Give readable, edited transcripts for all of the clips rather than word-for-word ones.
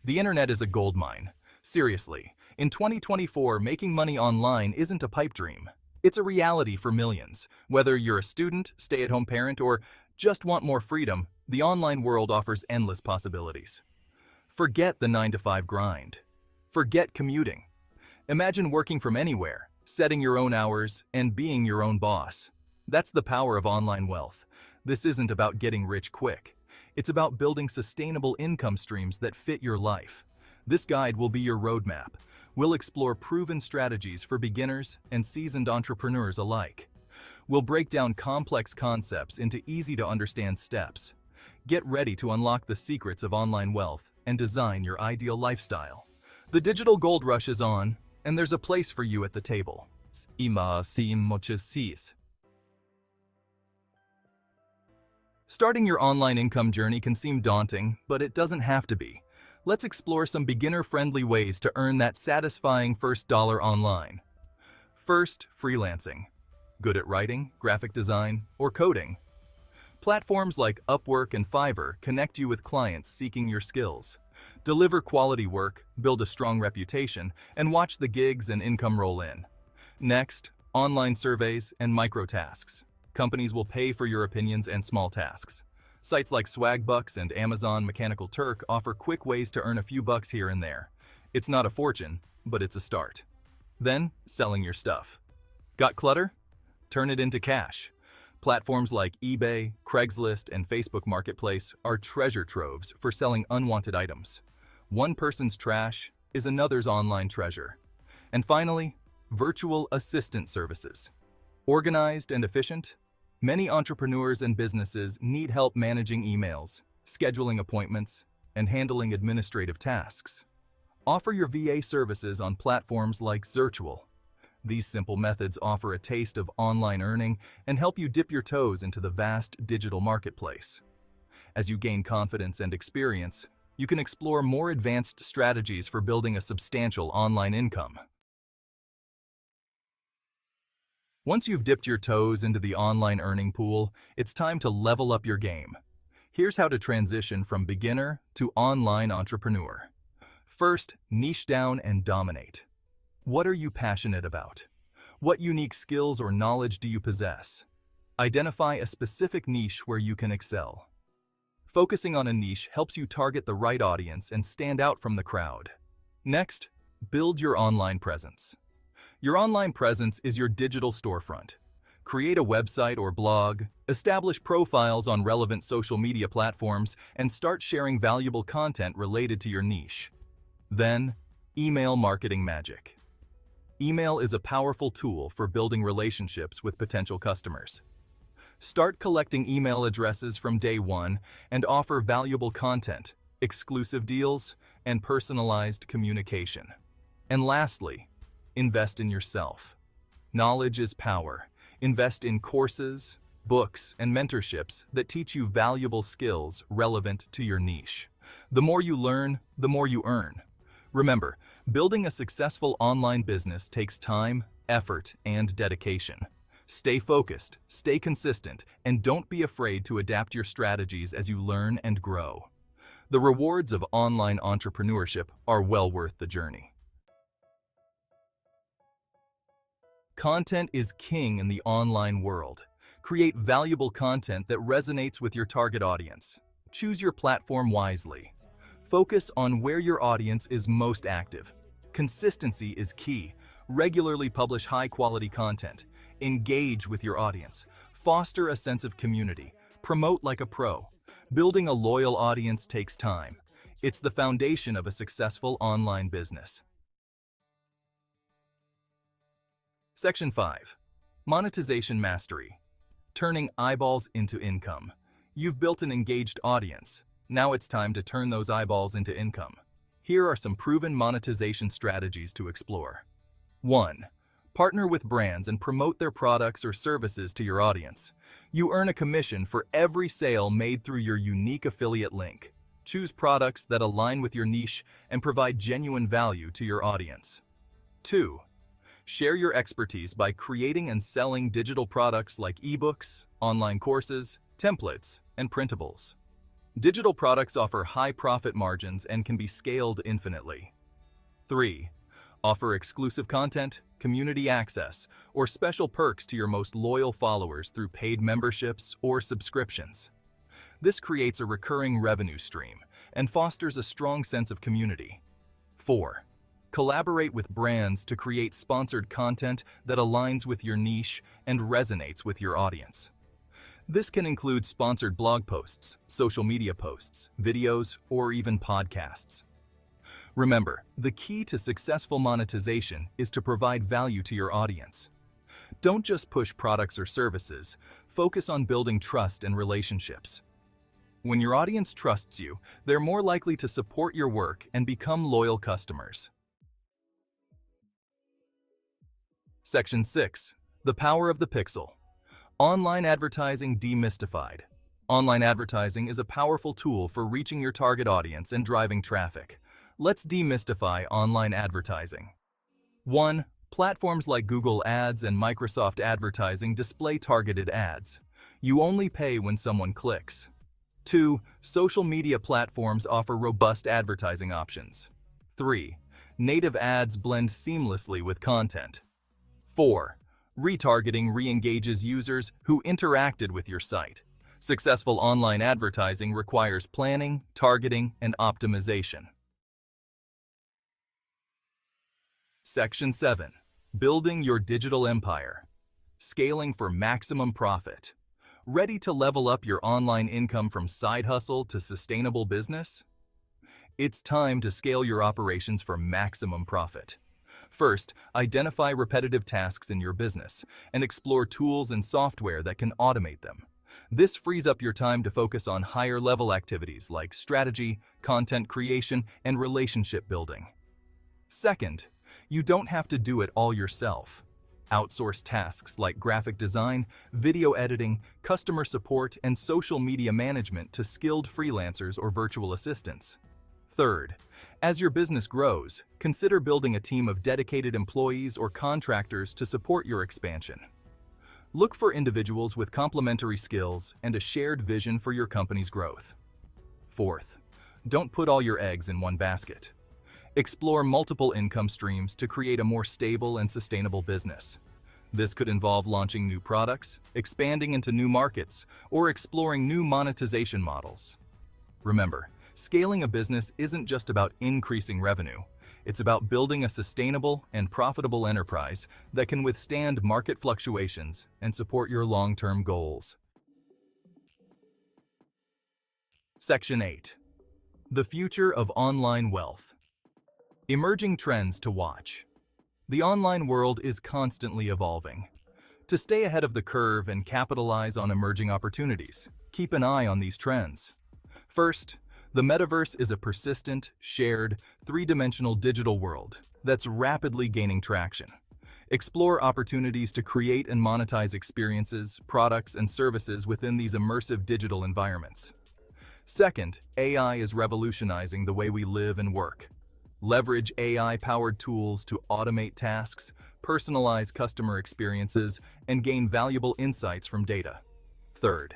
The internet is a goldmine. Seriously, in 2024, making money online isn't a pipe dream. It's a reality for millions. Whether you're a student, stay-at-home parent, or just want more freedom, the online world offers endless possibilities. Forget the 9-to-5 grind. Forget commuting. Imagine working from anywhere, setting your own hours, and being your own boss. That's the power of online wealth. This isn't about getting rich quick. It's about building sustainable income streams that fit your life. This guide will be your roadmap. We'll explore proven strategies for beginners and seasoned entrepreneurs alike. We'll break down complex concepts into easy-to-understand steps. Get ready to unlock the secrets of online wealth and design your ideal lifestyle. The digital gold rush is on, and there's a place for you at the table. Starting your online income journey can seem daunting, but it doesn't have to be. Let's explore some beginner-friendly ways to earn that satisfying first dollar online. First, freelancing. Good at writing, graphic design, or coding? Platforms like Upwork and Fiverr connect you with clients seeking your skills. Deliver quality work, build a strong reputation, and watch the gigs and income roll in. Next, online surveys and micro-tasks. Companies will pay for your opinions and small tasks. Sites like Swagbucks and Amazon Mechanical Turk offer quick ways to earn a few bucks here and there. It's not a fortune, but it's a start. Then, selling your stuff. Got clutter? Turn it into cash. Platforms like eBay, Craigslist, and Facebook Marketplace are treasure troves for selling unwanted items. One person's trash is another's online treasure. And finally, virtual assistant services. Organized and efficient? Many entrepreneurs and businesses need help managing emails, scheduling appointments, and handling administrative tasks. Offer your VA services on platforms like Zirtual. These simple methods offer a taste of online earning and help you dip your toes into the vast digital marketplace. As you gain confidence and experience, you can explore more advanced strategies for building a substantial online income. Once you've dipped your toes into the online earning pool, it's time to level up your game. Here's how to transition from beginner to online entrepreneur. First, niche down and dominate. What are you passionate about? What unique skills or knowledge do you possess? Identify a specific niche where you can excel. Focusing on a niche helps you target the right audience and stand out from the crowd. Next, build your online presence. Your online presence is your digital storefront. Create a website or blog, establish profiles on relevant social media platforms, and start sharing valuable content related to your niche. Then, email marketing magic. Email is a powerful tool for building relationships with potential customers. Start collecting email addresses from day one and offer valuable content, exclusive deals, and personalized communication. And lastly, invest in yourself. Knowledge is power. Invest in courses, books, and mentorships that teach you valuable skills relevant to your niche. The more you learn, the more you earn. Remember, building a successful online business takes time, effort, and dedication. Stay focused, stay consistent, and don't be afraid to adapt your strategies as you learn and grow. The rewards of online entrepreneurship are well worth the journey. Content is king in the online world. Create valuable content that resonates with your target audience. Choose your platform wisely. Focus on where your audience is most active. Consistency is key. Regularly publish high-quality content. Engage with your audience. Foster a sense of community. Promote like a pro. Building a loyal audience takes time. It's the foundation of a successful online business. Section 5. Monetization Mastery. Turning eyeballs into income. You've built an engaged audience. Now it's time to turn those eyeballs into income. Here are some proven monetization strategies to explore. 1. Partner with brands and promote their products or services to your audience. You earn a commission for every sale made through your unique affiliate link. Choose products that align with your niche and provide genuine value to your audience. 2. Share your expertise by creating and selling digital products like ebooks, online courses, templates, and printables. Digital products offer high profit margins and can be scaled infinitely. 3. Offer exclusive content, community access, or special perks to your most loyal followers through paid memberships or subscriptions. This creates a recurring revenue stream and fosters a strong sense of community. 4. Collaborate with brands to create sponsored content that aligns with your niche and resonates with your audience. This can include sponsored blog posts, social media posts, videos, or even podcasts. Remember, the key to successful monetization is to provide value to your audience. Don't just push products or services, focus on building trust and relationships. When your audience trusts you, they're more likely to support your work and become loyal customers. Section 6. The Power of the Pixel. Online Advertising Demystified. Online advertising is a powerful tool for reaching your target audience and driving traffic. Let's demystify online advertising. 1. Platforms like Google Ads and Microsoft Advertising display targeted ads. You only pay when someone clicks. 2. Social media platforms offer robust advertising options. 3. Native ads blend seamlessly with content. 4. Retargeting re-engages users who interacted with your site. Successful online advertising requires planning, targeting, and optimization. Section 7. Building your digital empire. Scaling for maximum profit. Ready to level up your online income from side hustle to sustainable business? It's time to scale your operations for maximum profit. First, identify repetitive tasks in your business and explore tools and software that can automate them. This frees up your time to focus on higher-level activities like strategy, content creation, and relationship building. Second, you don't have to do it all yourself. Outsource tasks like graphic design, video editing, customer support, and social media management to skilled freelancers or virtual assistants. Third, as your business grows, consider building a team of dedicated employees or contractors to support your expansion. Look for individuals with complementary skills and a shared vision for your company's growth. Fourth, don't put all your eggs in one basket. Explore multiple income streams to create a more stable and sustainable business. This could involve launching new products, expanding into new markets, or exploring new monetization models. Remember, scaling a business isn't just about increasing revenue. It's about building a sustainable and profitable enterprise that can withstand market fluctuations and support your long-term goals. Section 8. The Future of Online Wealth. Emerging trends to watch. The online world is constantly evolving. To stay ahead of the curve and capitalize on emerging opportunities, keep an eye on these trends. First, the metaverse is a persistent, shared, three-dimensional digital world that's rapidly gaining traction. Explore opportunities to create and monetize experiences, products, and services within these immersive digital environments. Second, AI is revolutionizing the way we live and work. Leverage AI-powered tools to automate tasks, personalize customer experiences, and gain valuable insights from data. Third,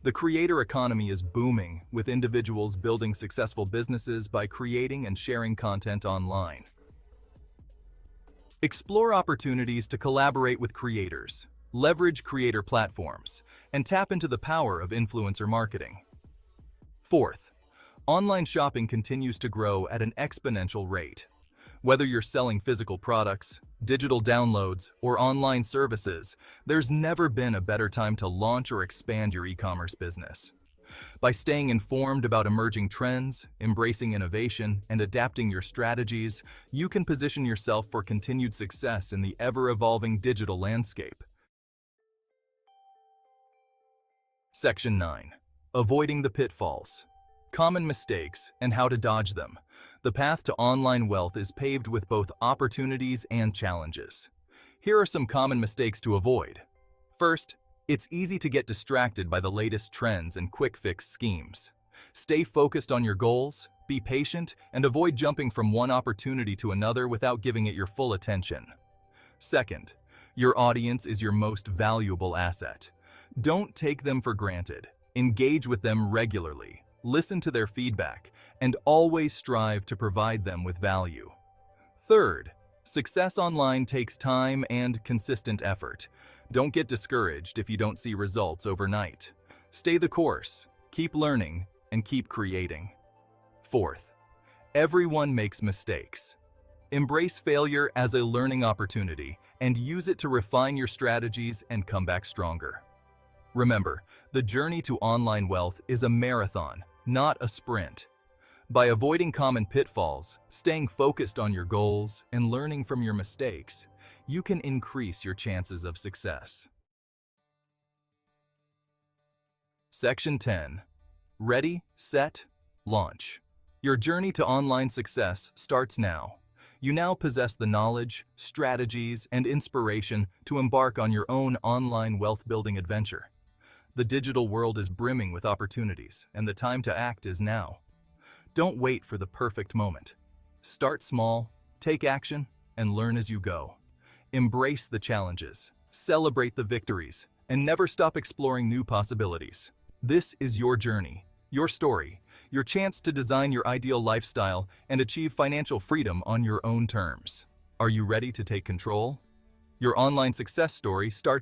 the creator economy is booming, with individuals building successful businesses by creating and sharing content online. Explore opportunities to collaborate with creators, leverage creator platforms, and tap into the power of influencer marketing. Fourth, online shopping continues to grow at an exponential rate. Whether you're selling physical products, digital downloads, or online services, there's never been a better time to launch or expand your e-commerce business. By staying informed about emerging trends, embracing innovation, and adapting your strategies, you can position yourself for continued success in the ever-evolving digital landscape. Section 9. Avoiding the pitfalls. Common mistakes and how to dodge them. The path to online wealth is paved with both opportunities and challenges. Here are some common mistakes to avoid. First, it's easy to get distracted by the latest trends and quick-fix schemes. Stay focused on your goals, be patient, and avoid jumping from one opportunity to another without giving it your full attention. Second, your audience is your most valuable asset. Don't take them for granted. Engage with them regularly. listen to their feedback, and always strive to provide them with value. Third, success online takes time and consistent effort. Don't get discouraged if you don't see results overnight. Stay the course, keep learning, and keep creating. Fourth, everyone makes mistakes. Embrace failure as a learning opportunity and use it to refine your strategies and come back stronger. Remember, the journey to online wealth is a marathon, not a sprint. By avoiding common pitfalls, staying focused on your goals, and learning from your mistakes, you can increase your chances of success. Section 10. Ready, set, launch. Your journey to online success starts now. You now possess the knowledge, strategies, and inspiration to embark on your own online wealth-building adventure. The digital world is brimming with opportunities, and the time to act is now. Don't wait for the perfect moment. Start small, take action, and learn as you go. Embrace the challenges, celebrate the victories, and never stop exploring new possibilities. This is your journey, your story, your chance to design your ideal lifestyle and achieve financial freedom on your own terms. Are you ready to take control? Your online success story starts